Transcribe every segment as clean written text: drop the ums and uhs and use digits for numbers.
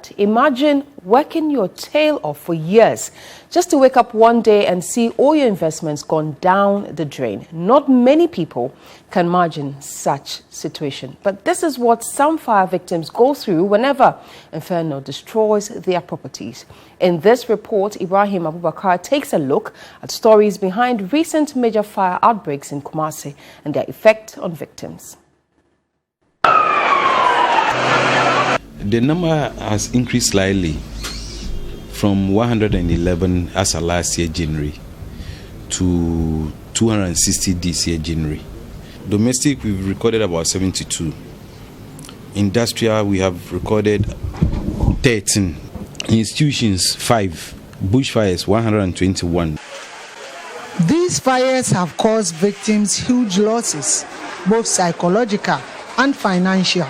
that. Imagine working your tail off for years just to wake up one day and see all your investments gone down the drain. Not many people can imagine such situation. But this is what some fire victims go through whenever inferno destroys their properties. In this report, Ibrahim Abubakar takes a look at stories behind recent major fire outbreaks in Kumasi and their effect on victims. The number has increased slightly from 111 as of last year January to 260 this year January. Domestic, we've recorded about 72. Industrial, we have recorded 13. Institutions, 5. Bushfires, 121. These fires have caused victims huge losses, both psychological and financial.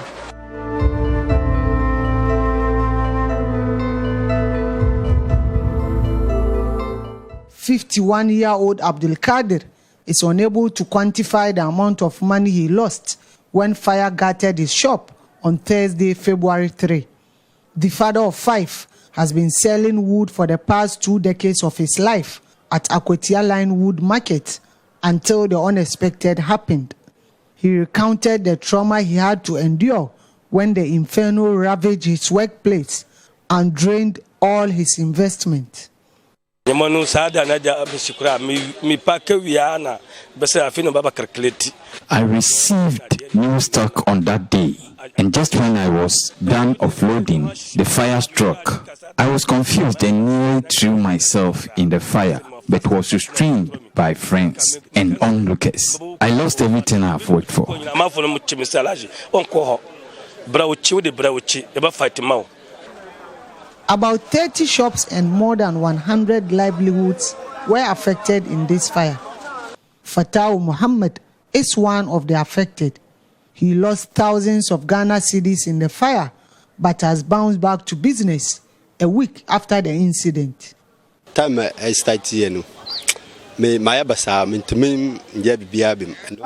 51-year-old Abdul Kadir is unable to quantify the amount of money he lost when fire gutted his shop on Thursday, February 3. The father of 5 has been selling wood for the past 2 decades of his life at Akwetia Line Wood Market until the unexpected happened. He recounted the trauma he had to endure when the inferno ravaged his workplace and drained all his investment. I received new stock on that day, and just when I was done offloading, the fire struck. I was confused and nearly threw myself in the fire, but was restrained by friends and onlookers. I lost everything I've worked for. About 30 shops and more than 100 livelihoods were affected in this fire. Fatau Muhammad is one of the affected. He lost thousands of Ghana cedis in the fire, but has bounced back to business a week after the incident. I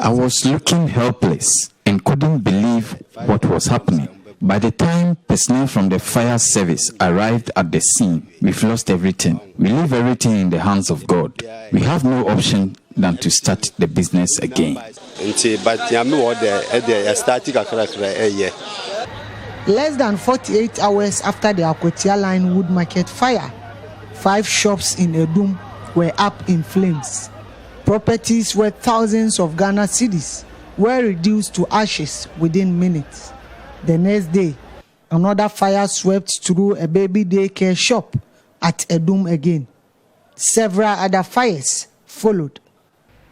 was looking helpless and couldn't believe what was happening. By the time personnel from the fire service arrived at the scene, we've lost everything. We leave everything in the hands of God. We have no option than to start the business again. Less than 48 hours after the Akwetia Line Wood Market fire, 5 shops in Edum were up in flames. Properties worth thousands of Ghana cedis were reduced to ashes within minutes. The next day, another fire swept through a baby daycare shop at Edum again. Several other fires followed.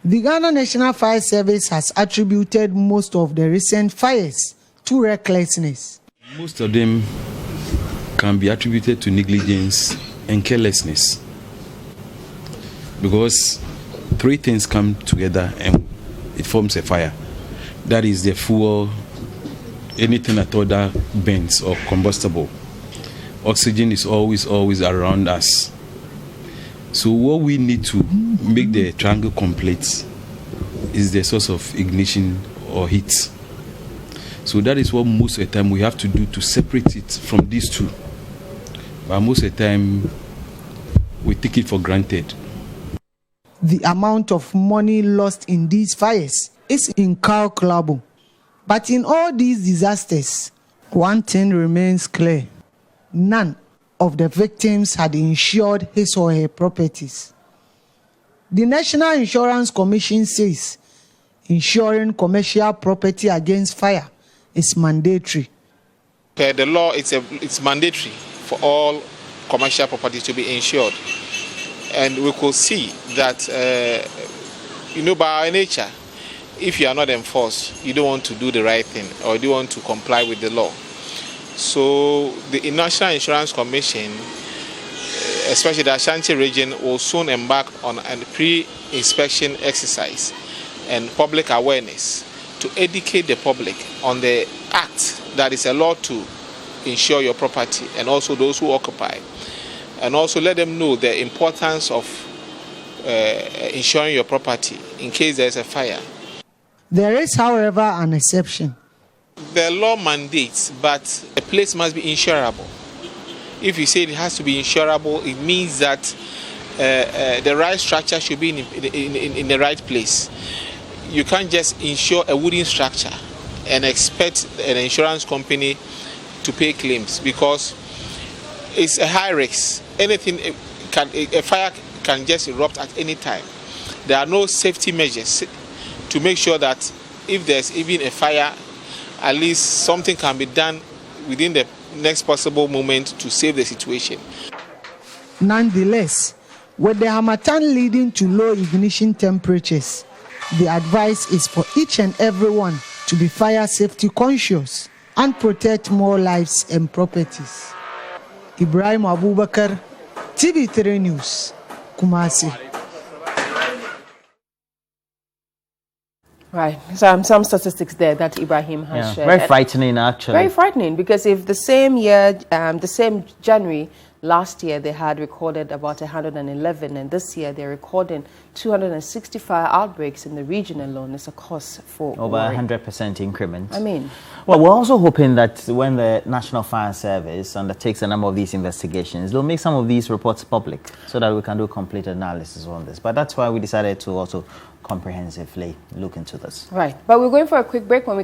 The Ghana National Fire Service has attributed most of the recent fires to recklessness. Most of them can be attributed to negligence and carelessness, because 3 things come together and it forms a fire. That is the fuel, anything at all that burns or combustible. Oxygen is always around us. So what we need to make the triangle complete is the source of ignition or heat. So that is what most of the time we have to do to separate it from these two. But most of the time we take it for granted. The amount of money lost in these fires is incalculable. But in all these disasters, one thing remains clear. None of the victims had insured his or her properties. The National Insurance Commission says insuring commercial property against fire is mandatory. Per the law, it's mandatory for all commercial properties to be insured. And we could see that, by our nature, if you are not enforced, you don't want to do the right thing or you don't want to comply with the law. So the National Insurance Commission, especially the Ashanti region, will soon embark on a pre-inspection exercise and public awareness to educate the public on the act that is a law to insure your property and also those who occupy. And also let them know the importance of insuring your property in case there is a fire. There is, however, an exception. The law mandates, but the place must be insurable. If you say it has to be insurable, it means that the right structure should be in the right place. You can't just insure a wooden structure and expect an insurance company to pay claims, because it's a high risk. A fire can just erupt at any time. There are no safety measures to make sure that if there's even a fire, at least something can be done within the next possible moment to save the situation. Nonetheless, with the harmattan leading to low ignition temperatures, the advice is for each and everyone to be fire safety conscious and protect more lives and properties. Ibrahim Abubakar, TV3 News, Kumasi. Right. So some statistics there that Ibrahim has shared. Very frightening, actually. Very frightening, because if the same year, the same January last year, they had recorded about 111, and this year they're recording 265 outbreaks in the region alone. It's a cause for over 100% increment. I mean, well, we're also hoping that when the National Fire Service undertakes a number of these investigations, they'll make some of these reports public so that we can do complete analysis on this. But that's why we decided to also comprehensively look into this. Right. But we're going for a quick break. When we